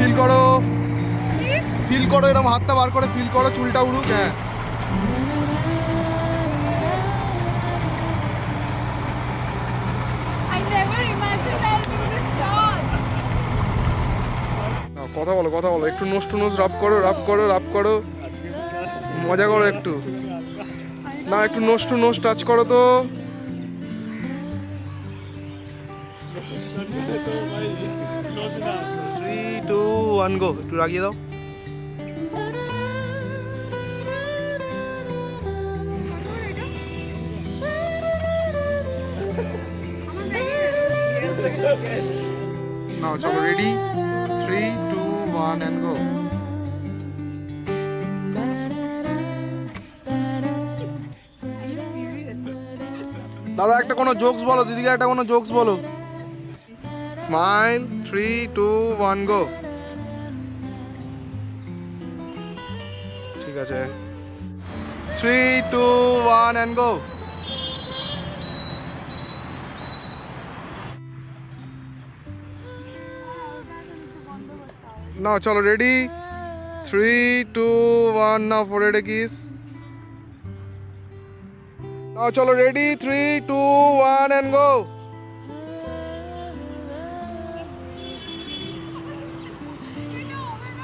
Feel করো, feel করো, এরকম হাতটা বার করে ফিল করো, চুলটা উড়ুক। হ্যাঁ, কথা বলো, কথা বলো, একটু নোজ টু নোজ রাব করো, রাব করো, রাব করো, মজা করো একটু। না, একটু নোজ টু নোজ টাচ করো তো। 3, 2, 1 গো। একটু রাগিয়ে দাও। না, চলো রেডি, 3, 2, 1 and go. দাদা একটা কোনো জোকস বলো, দিদিকে একটা কোনো জোকস বলো। স্মাইল, 3, 2, 1 গো। ঠিক আছে, 3, 2, 1 and go. না, চলো রেডি, 3, 2, 1 নাও ফরহেড কিস। নাও চলো ready, 3, 2, 1 and go.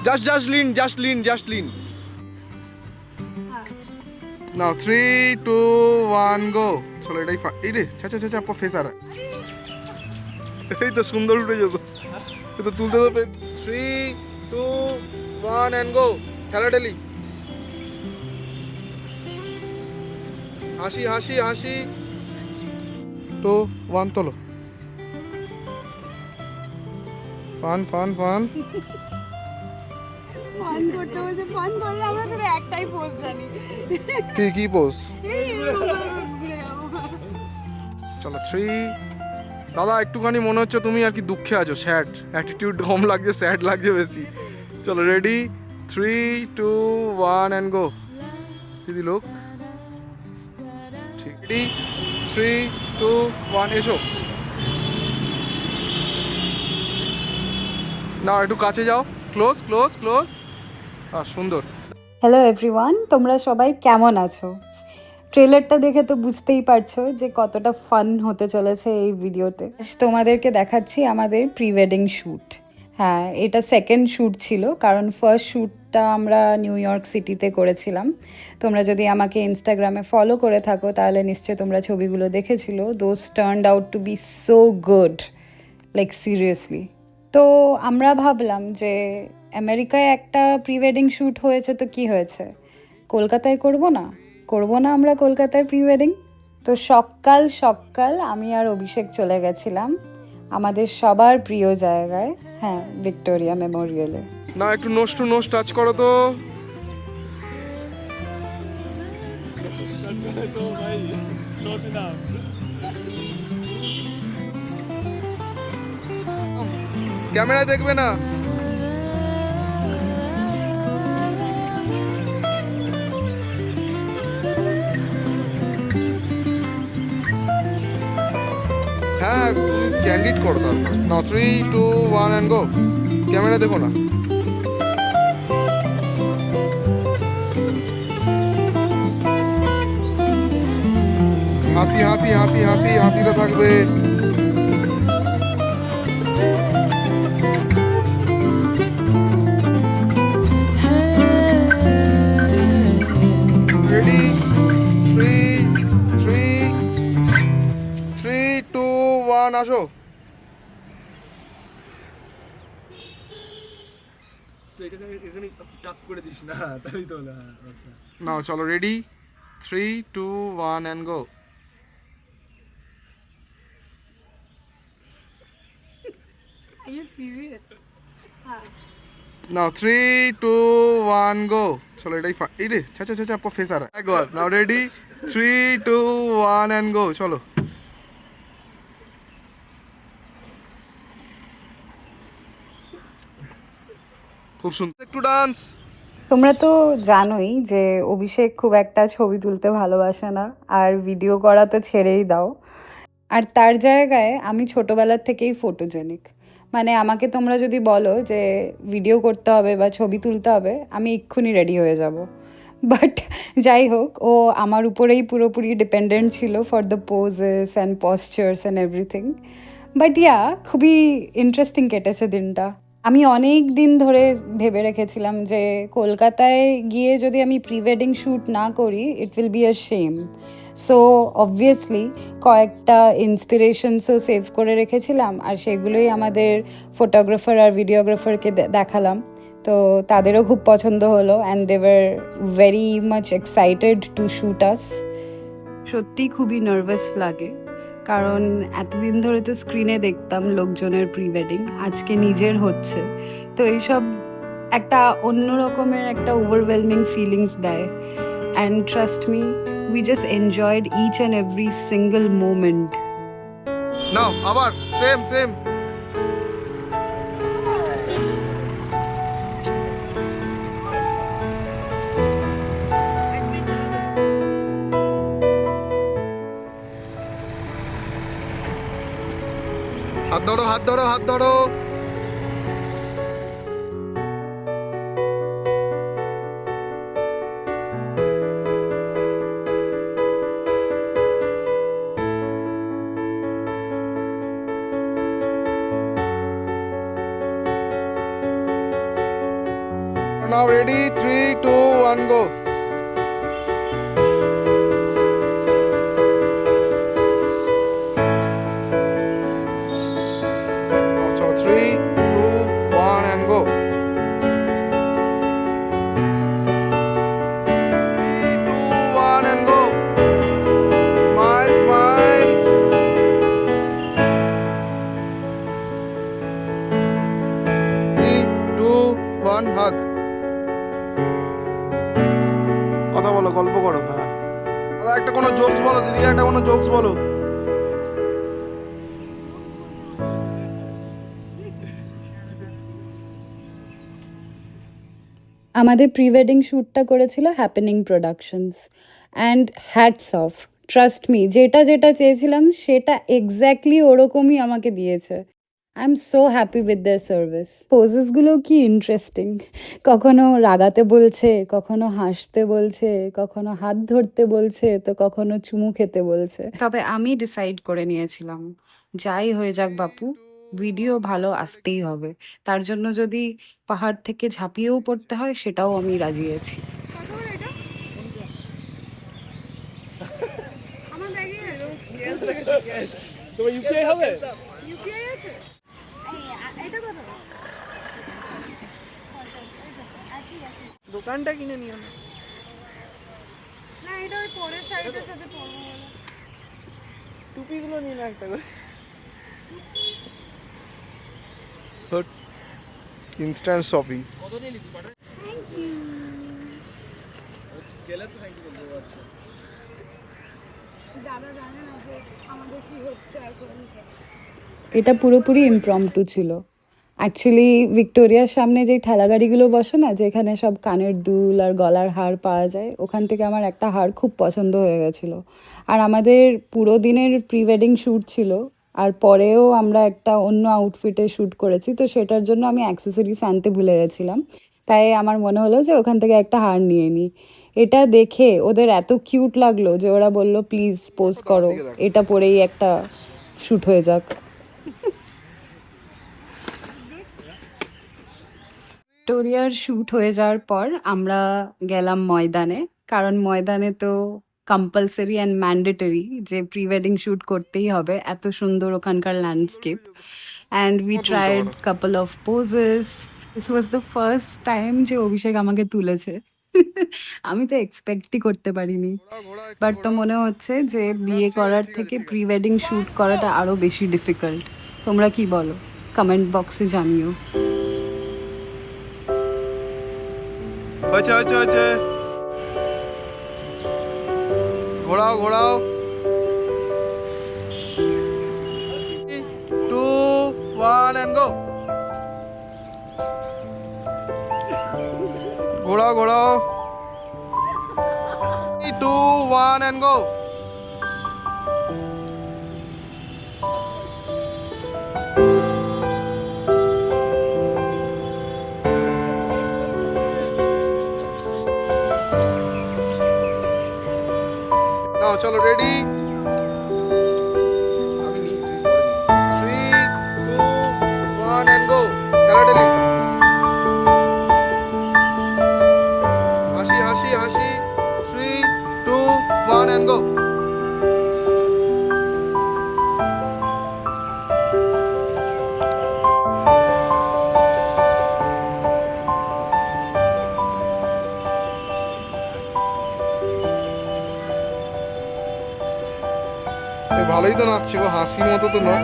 Just lean. Now 3, 2, 1 go. চলো এটাই এই রে, ছা প্রফেসর। এই তো সুন্দর উঠে যেত, এই তো তুলতে তো 3, 2, 1 and go. ঠেলাঠেলি, হাসি 2, 1 তোলো। ফান ফান করতে বলছে, ফান করলে আমরা শুধু একটাই পোজ জানি। কি পোজ? চলো 3। দাদা একটুখানি মনে হচ্ছে তুমি আর কি দুঃখে আছো, স্যাড অ্যাটিটিউড কম লাগছে, স্যাড লাগছে বেশি। চলো রেডি, 3, 2, 1 and go. দিদি লোক, ঠিক, রেডি, 3, 2, 1 এসো। না একটু কাছে যাও, ক্লোজ। সুন্দর। হ্যালো এভরিওয়ান, তোমরা সবাই কেমন আছো? ট্রেলারটা দেখে তো বুঝতেই পারছো যে কতটা ফান হতে চলেছে এই ভিডিওতে। তোমাদেরকে দেখাচ্ছি আমাদের প্রি ওয়েডিং শ্যুট। হ্যাঁ, এটা সেকেন্ড শ্যুট ছিল, কারণ ফার্স্ট শ্যুটটা আমরা নিউ ইয়র্ক সিটিতে করেছিলাম। তোমরা যদি আমাকে ইনস্টাগ্রামে ফলো করে থাকো তাহলে নিশ্চয়ই তোমরা ছবিগুলো দেখেছিলো। Those turned out to be so good, like seriously. তো আমরা ভাবলাম যে আমেরিকায় একটা প্রি ওয়েডিং শ্যুট হয়েছে তো কি হয়েছে, কলকাতায় করব না আমরা কলকাতায় প্রি ওয়েডিং। তো সকাল আমি আর অভিষেক চলে গেছিলাম আমাদের সবার প্রিয় জায়গায়, হ্যাঁ, ভিক্টোরিয়া মেমোরিয়ালে। না একটু নোজ টু নোজ টাচ করো তো। ক্যামেরা দেখবে না। হ্যাঁ, ক্যান্ডিড করো তারপর। না 3, 2, 1 and go. ক্যামেরা দেখো না। হাসিটা থাকবে। রেডি, 3, 2, 1 আসো। নাও চলো ready, 3, 2, 1 and go. Are you serious? Now 3, 2, 1 go. চলো এটাই এই রে, ছা প্রফেসর। একবার নাও রেডি, 3, 2, 1 and go. চলো। খুব সুন্দর, একটু ডান্স। তোমরা তো জানোই যে অভিষেক খুব একটা ছবি তুলতে ভালোবাসে না, আর ভিডিও করা তো ছেড়েই দাও। আর তার জায়গায় আমি ছোটোবেলার থেকেই ফটোজেনিক, মানে আমাকে তোমরা যদি বলো যে ভিডিও করতে হবে বা ছবি তুলতে হবে, আমি এক্ষুনি রেডি হয়ে যাব। বাট যাই হোক, ও আমার উপরেই পুরোপুরি ডিপেন্ডেন্ট ছিল for the poses and postures and everything. But yeah, খুবই ইন্টারেস্টিং কেটেছে দিনটা। আমি অনেক দিন ধরে ভেবে রেখেছিলাম যে কলকাতায় গিয়ে যদি আমি প্রি ওয়েডিং শ্যুট না করি, it will be a shame. So obviously কয়েকটা ইন্সপিরেশনসও সেভ করে রেখেছিলাম, আর সেগুলোই আমাদের ফটোগ্রাফার আর ভিডিওগ্রাফারকে দেখালাম। তো তাদেরও খুব পছন্দ হলো and they were very much excited to shoot us. সত্যি খুবই নার্ভাস লাগে, কারণ এতদিন ধরে তো স্ক্রিনে দেখতাম লোকজনের প্রি ওয়েডিং, আজকে নিজের হচ্ছে। তো এইসব একটা অন্য রকমের একটা ওভারওয়েলমিং ফিলিংস দেয়। And trust me, we just enjoyed each and every single moment. Now আবার সেম সেম। হাত ধরো হাত ধরো হাত ধরো। Now ready, 3, 2, 1, go. চলো 3, 2, 1 and go. 3, 2, 1 and go. Smile, smile. 3, 2, 1, hug. কথা বলো, গল্প করো। হ্যাঁ দাদা, একটা কোনো জোকস বলো, দিদি একটা কোনো জোকস বলো। আমাদের প্রি ওয়েডিং শ্যুটটা করেছিল happening productions, and hats off, trust me, যেটা যেটা চেয়েছিলাম সেটা এক্স্যাক্টলি ওরকমই আমাকে দিয়েছে। I am so happy with their service. পোজেসগুলো কি ইন্টারেস্টিং, কখনো রাগাতে বলছে, কখনো হাসতে বলছে, কখনো হাত ধরতে বলছে, তো কখনো চুমু খেতে বলছে। তবে আমি ডিসাইড করে নিয়েছিলাম, যাই হয়ে যাক বাপু, ভিডিও ভালো আসতেই হবে। তার জন্য যদি পাহাড় থেকে ঝাঁপিয়েও পড়তে হয়, সেটাও আমি রাজি আছি। তোমার ইউপিআই হবে? দোকানটা কিনে নিও না। না, এটা ওই পরের শাড়িটার সাথে পরবো বলে। টুপিগুলো নিয়ে না একটা করে। Instant shopping. কত নিয়ে লিখি পাঠায়? গেলে তো থ্যাংক ইউ বলবো। আচ্ছা দাদা জানে না যে আমাদের কি হচ্ছে এখন। এটা পুরোপুরি ইমপ্রম্পটু ছিল। অ্যাকচুয়ালি ভিক্টোরিয়ার সামনে যে ঠেলাগাড়িগুলো বসে না, যেখানে সব কানের দুল আর গলার হার পাওয়া যায়, ওখান থেকে আমার একটা হার খুব পছন্দ হয়ে গেছিলো। আর আমাদের পুরো দিনের প্রি ওয়েডিং শ্যুট ছিল, আর পরেও আমরা একটা অন্য আউটফিটে শ্যুট করেছি, তো সেটার জন্য আমি অ্যাক্সেসরিজ আনতে ভুলে গেছিলাম। তাই আমার মনে হলো যে ওখান থেকে একটা হার নিয়ে নিই। এটা দেখে ওদের এত কিউট লাগলো যে ওরা বলল প্লিজ পোজ করো, এটা পরেই একটা শ্যুট হয়ে যাক। ভিক্টোরিয়ার শ্যুট হয়ে যাওয়ার পর আমরা গেলাম ময়দানে, কারণ ময়দানে তো কম্পালসারি অ্যান্ড ম্যান্ডেটরি যে প্রি ওয়েডিং শ্যুট করতেই হবে, এত সুন্দর ওখানকার landscape. And we tried couple of posies. This was the first time যে অভিষেক আমাকে তুলেছে। আমি তো এক্সপেক্টই করতে পারিনি। বাট তো মনে হচ্ছে যে বিয়ে করার থেকে প্রি ওয়েডিং শ্যুট করাটা আরও বেশি ডিফিকাল্ট। তোমরা কি বলো? কমেন্ট বক্সে জানিও। হয়েছে হয়েছে হয়েছে। ঘোরাও ঘোরাও। 2, 1 and go. ঘোরাও ঘোরাও। 3, 2, 1 and go. নাও চলো রেডি আমি নি তুই পরে নি 3 2 1 এন্ড গো খেলাটালি হাসি হাসি হাসি 3 2 1 এন্ড গো ভালোই তো নাচছে গো হাসির মতো তো নয়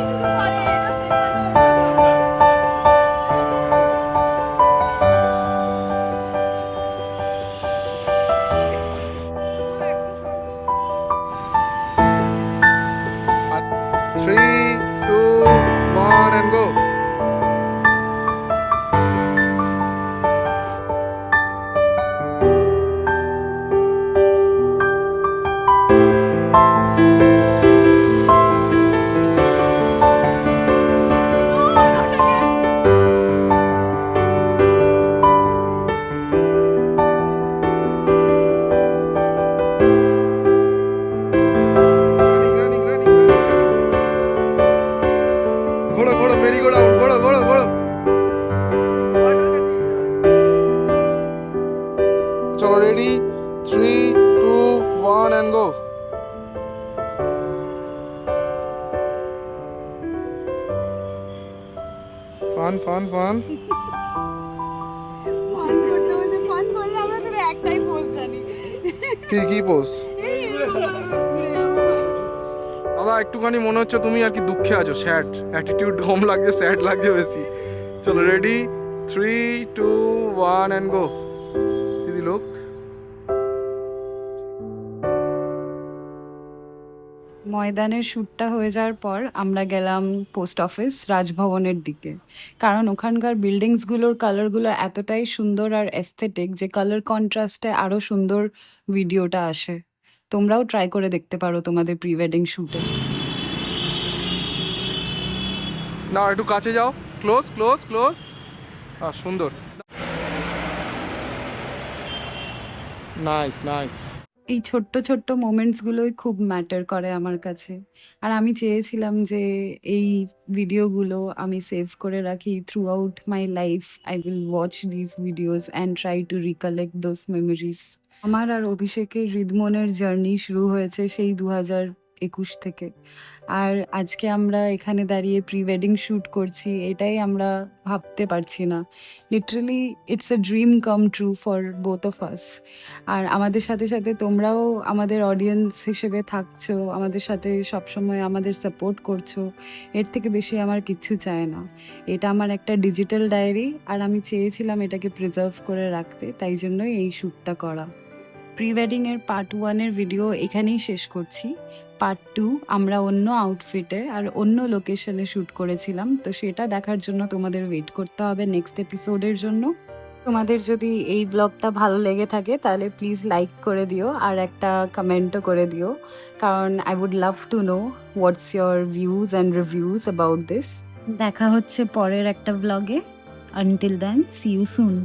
Three, two, one, and go. Running, running, running, running, running. ঘোড়ো ঘোড়ো মেরি ঘোড়ো ঘোড়ো ঘোড়ো ঘোড়ো চলো ready 3 2 1 and go fun fun fun fun করতে হচ্ছে, ফান করলে আমরা শুধু একটাই পোজ জানি। কি কি পোজ এই দাদা একটুখানি মনে হচ্ছে তুমি আর কি দুঃখে আছো স্যাড অ্যাটিটিউড কম লাগছে স্যাড লাগছে বেশি চলো রেডি 3 2 1 and go দিদি লোক ময়দানের শ্যুটটা হয়ে যাওয়ার পর আমরা গেলাম পোস্ট অফিস রাজভবনের দিকে, কারণ ওখানকার বিল্ডিংসগুলোর কালারগুলো এতটাই সুন্দর আর এস্থেটিক যে কালার কন্ট্রাস্টে আরও সুন্দর ভিডিওটা আসে। তোমরাও ট্রাই করে দেখতে পারো তোমাদের প্রি ওয়েডিং শ্যুটে। না একটু কাছে যাও ক্লোজ ক্লোজ ক্লোজ সুন্দর নাইস নাইস এই ছোট্ট ছোট্ট মোমেন্টসগুলোই খুব ম্যাটার করে আমার কাছে। আর আমি চেয়েছিলাম যে এই ভিডিওগুলো আমি সেভ করে রাখি through out my life. I will watch this videos and try to recollect those memories. আমার আর অভিষেকের হৃদমনের জার্নি শুরু হয়েছে সেই 2021 থেকে। আর আজকে আমরা এখানে দাঁড়িয়ে প্রি ওয়েডিং শ্যুট করছি, এটাই আমরা ভাবতে পারছি না। Literally it's a dream come true for both of us. আর আমাদের সাথে সাথে তোমরাও আমাদের অডিয়েন্স হিসেবে থাকছো, আমাদের সাথে সবসময় আমাদের সাপোর্ট করছো। এর থেকে বেশি আমার কিচ্ছু চাই না। এটা আমার একটা ডিজিটাল ডায়েরি, আর আমি চেয়েছিলাম এটাকে প্রিজার্ভ করে রাখতে, তাই জন্যই এই শ্যুটটা করা। প্রি ওয়েডিংয়ের পার্ট 1-এর ভিডিও এখানেই শেষ করছি। পার্ট 2 আমরা অন্য আউটফিটে আর অন্য লোকেশনে শ্যুট করেছিলাম, তো সেটা দেখার জন্য তোমাদের ওয়েট করতে হবে নেক্সট এপিসোডের জন্য। তোমাদের যদি এই ব্লগটা ভালো লেগে থাকে তাহলে প্লিজ লাইক করে দিও আর একটা কমেন্টও করে দিও, কারণ I would love to know what's your views and reviews about this. দেখা হচ্ছে পরের একটা ব্লগে। Until then see you soon.